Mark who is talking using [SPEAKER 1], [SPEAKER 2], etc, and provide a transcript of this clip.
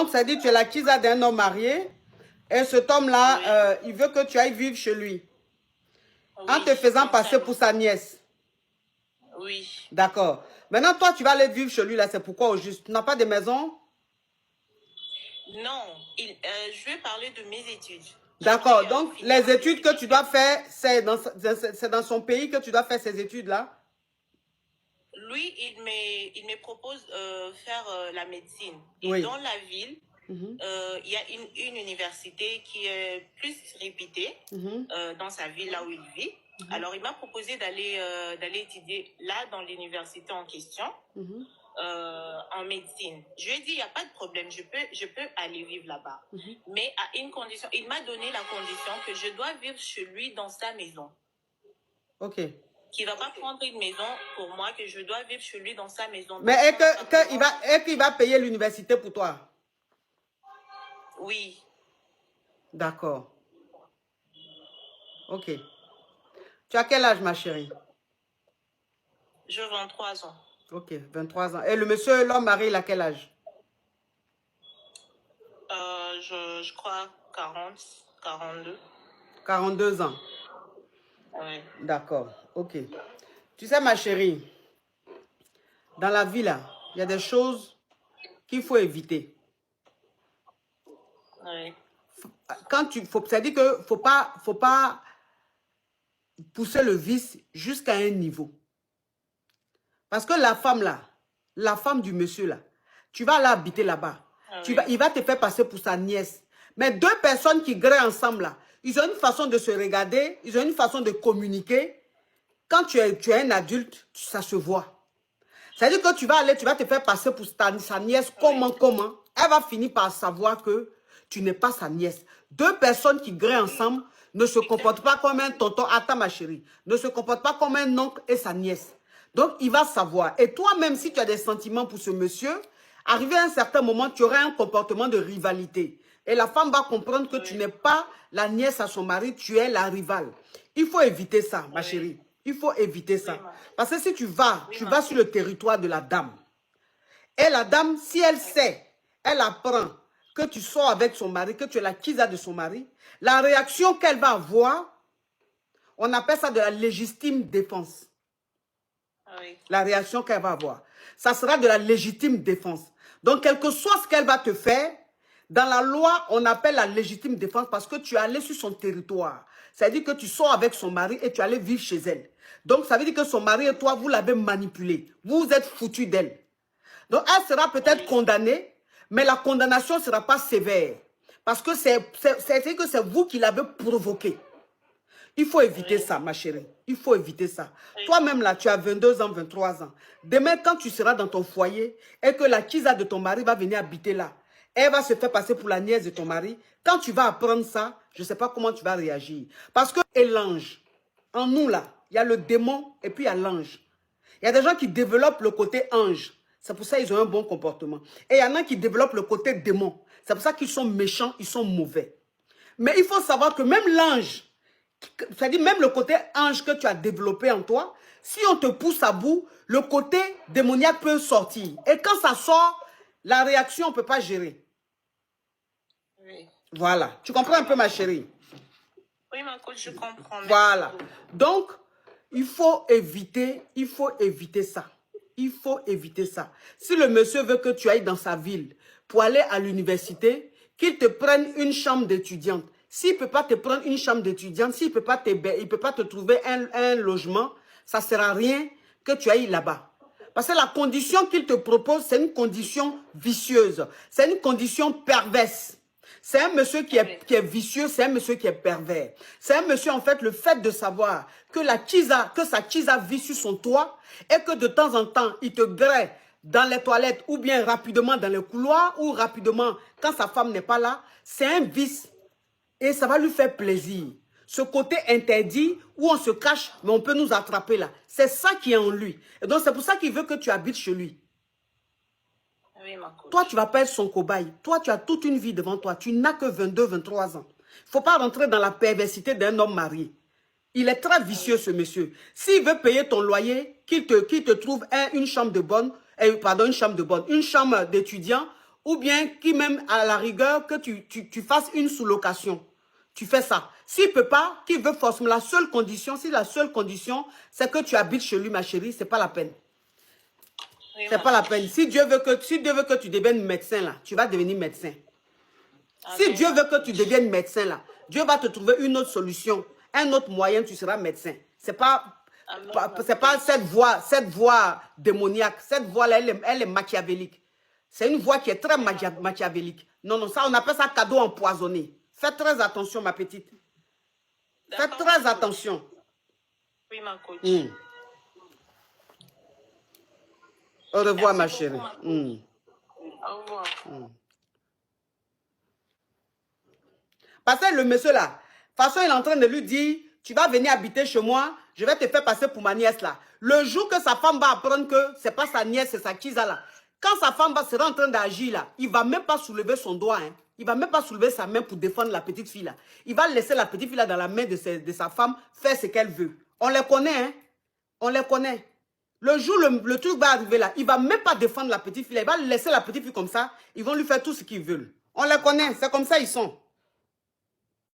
[SPEAKER 1] Donc, ça dit que tu es l'acquise d'un homme marié. Et cet homme-là, il veut que tu ailles vivre chez lui. En te faisant passer pour sa nièce.
[SPEAKER 2] Oui.
[SPEAKER 1] D'accord. Maintenant, toi, tu vas aller vivre chez lui, là. C'est pourquoi au juste? Tu n'as pas de maison?
[SPEAKER 2] Non. Je vais parler de mes études.
[SPEAKER 1] D'accord. Donc, les études que tu dois faire, c'est dans son pays que tu dois faire ces études-là?
[SPEAKER 2] Lui, il me propose faire la médecine. Et
[SPEAKER 1] Oui.
[SPEAKER 2] dans la ville, il y a une université qui est plus réputée dans sa ville, là où il vit. Alors, il m'a proposé d'aller étudier là, dans l'université en question, en médecine. Je lui ai dit, il n'y a pas de problème, je peux aller vivre là-bas. Mais à une condition, il m'a donné la condition que je dois vivre chez lui dans sa maison.
[SPEAKER 1] Ok.
[SPEAKER 2] Qui ne va pas prendre une maison pour moi, que je dois vivre chez lui dans sa maison.
[SPEAKER 1] Mais est-ce qu'il va payer l'université pour toi?
[SPEAKER 2] Oui.
[SPEAKER 1] D'accord. Ok. Tu as quel âge, ma chérie?
[SPEAKER 2] J'ai 23 ans.
[SPEAKER 1] Ok, 23 ans. Et le monsieur, l'homme marié, il a quel âge?
[SPEAKER 2] Je crois 40, 42.
[SPEAKER 1] 42 ans.
[SPEAKER 2] Oui.
[SPEAKER 1] D'accord, ok. Tu sais, ma chérie, dans la vie, là, il y a des choses qu'il faut éviter.
[SPEAKER 2] Oui.
[SPEAKER 1] C'est-à-dire qu'il ne faut pas pousser le vice jusqu'à un niveau. Parce que la femme, là, la femme du monsieur, là, tu vas l'habiter là-bas.
[SPEAKER 2] Oui.
[SPEAKER 1] Il va te faire passer pour sa nièce. Mais deux personnes qui grèent ensemble, là, ils ont une façon de se regarder, ils ont une façon de communiquer. Quand tu es un adulte, ça se voit. C'est-à-dire que tu vas te faire passer pour sa nièce. Comment? Elle va finir par savoir que tu n'es pas sa nièce. Deux personnes qui grèent ensemble ne se comportent pas comme un tonton. Attends, ma chérie. Ne se comportent pas comme un oncle et sa nièce. Donc, il va savoir. Et toi-même, si tu as des sentiments pour ce monsieur, arrivé à un certain moment, tu auras un comportement de rivalité. Et la femme va comprendre que tu n'es pas la nièce à son mari, tu es la rivale. Il faut éviter ça, ma chérie. Il faut éviter ça. Parce que si tu vas sur le territoire de la dame. Et la dame, si elle sait, elle apprend que tu sors avec son mari, que tu es l'acquise de son mari, la réaction qu'elle va avoir, on appelle ça de la légitime défense.
[SPEAKER 2] Oui.
[SPEAKER 1] La réaction qu'elle va avoir. Ça sera de la légitime défense. Donc, quel que soit ce qu'elle va te faire, dans la loi, on appelle la légitime défense parce que tu es allé sur son territoire. C'est-à-dire que tu sors avec son mari et tu es allé vivre chez elle. Donc, ça veut dire que son mari et toi, vous l'avez manipulée. Vous êtes foutus d'elle. Donc, elle sera peut-être condamnée, mais la condamnation ne sera pas sévère. Parce que c'est vous qui l'avez provoqué. Il faut éviter ça, ma chérie. Il faut éviter ça. Toi-même, là, tu as 22 ans, 23 ans. Demain, quand tu seras dans ton foyer et que la kisa de ton mari va venir habiter là, elle va se faire passer pour la nièce de ton mari. Quand tu vas apprendre ça, je ne sais pas comment tu vas réagir. Parce que l'ange, en nous, là, il y a le démon et puis il y a l'ange. Il y a des gens qui développent le côté ange. C'est pour ça qu'ils ont un bon comportement. Et il y en a qui développent le côté démon. C'est pour ça qu'ils sont méchants, ils sont mauvais. Mais il faut savoir que même l'ange, c'est-à-dire même le côté ange que tu as développé en toi, si on te pousse à bout, le côté démoniaque peut sortir. Et quand ça sort, la réaction, on ne peut pas gérer.
[SPEAKER 2] Oui.
[SPEAKER 1] Voilà. Tu comprends un peu, ma chérie?
[SPEAKER 2] Oui, ma coach, je comprends.
[SPEAKER 1] Voilà. Donc, il faut éviter ça. Il faut éviter ça. Si le monsieur veut que tu ailles dans sa ville pour aller à l'université, qu'il te prenne une chambre d'étudiante. S'il ne peut pas te prendre une chambre d'étudiante, s'il ne peut pas te trouver un logement, ça ne sert à rien que tu ailles là-bas. Parce que la condition qu'il te propose, c'est une condition vicieuse. C'est une condition perverse. C'est un monsieur qui est vicieux, c'est un monsieur qui est pervers. C'est un monsieur, en fait, le fait de savoir que sa kisa vit sur son toit et que de temps en temps, il te grée dans les toilettes ou bien rapidement dans les couloirs ou rapidement quand sa femme n'est pas là, c'est un vice. Et ça va lui faire plaisir. Ce côté interdit où on se cache, mais on peut nous attraper là. C'est ça qui est en lui. Et donc, c'est pour ça qu'il veut que tu habites chez lui.
[SPEAKER 2] Oui, ma coach.
[SPEAKER 1] Toi, tu vas pas être son cobaye. Toi, tu as toute une vie devant toi. Tu n'as que 22, 23 ans. Il ne faut pas rentrer dans la perversité d'un homme marié. Il est très vicieux, ce monsieur. S'il veut payer ton loyer, qu'il te trouve une chambre d'étudiant ou bien qui même à la rigueur que tu fasses une sous-location. Tu fais ça. S'il ne peut pas, qu'il veut forcément, la seule condition, si la seule condition, c'est que tu habites chez lui, ma chérie, c'est pas la peine.
[SPEAKER 2] Oui,
[SPEAKER 1] C'est pas la peine. Si Dieu veut que tu deviennes médecin, là, tu vas devenir médecin. Si
[SPEAKER 2] Amen.
[SPEAKER 1] Dieu veut que tu deviennes médecin, là, Dieu va te trouver une autre solution, un autre moyen, tu seras médecin. C'est pas cette voie démoniaque. Cette voie-là, elle est machiavélique. C'est une voie qui est très machiavélique. Non, non, ça, on appelle ça cadeau empoisonné. Faites très attention, ma petite. Faites très attention.
[SPEAKER 2] Oui, ma coach.
[SPEAKER 1] Au revoir, ma
[SPEAKER 2] Merci
[SPEAKER 1] chérie.
[SPEAKER 2] beaucoup, Au revoir.
[SPEAKER 1] Parce que le monsieur là, de toute façon, il est en train de lui dire, tu vas venir habiter chez moi, je vais te faire passer pour ma nièce là. Le jour que sa femme va apprendre que ce n'est pas sa nièce, c'est sa Kiza là. Quand sa femme sera en train d'agir là, il ne va même pas soulever son doigt. Hein. Il ne va même pas soulever sa main pour défendre la petite fille là. Il va laisser la petite fille là dans la main de sa femme faire ce qu'elle veut. On les connaît, hein. On les connaît. Le jour le truc va arriver là, il ne va même pas défendre la petite fille là. Il va laisser la petite fille comme ça. Ils vont lui faire tout ce qu'ils veulent. On les connaît, c'est comme ça ils sont.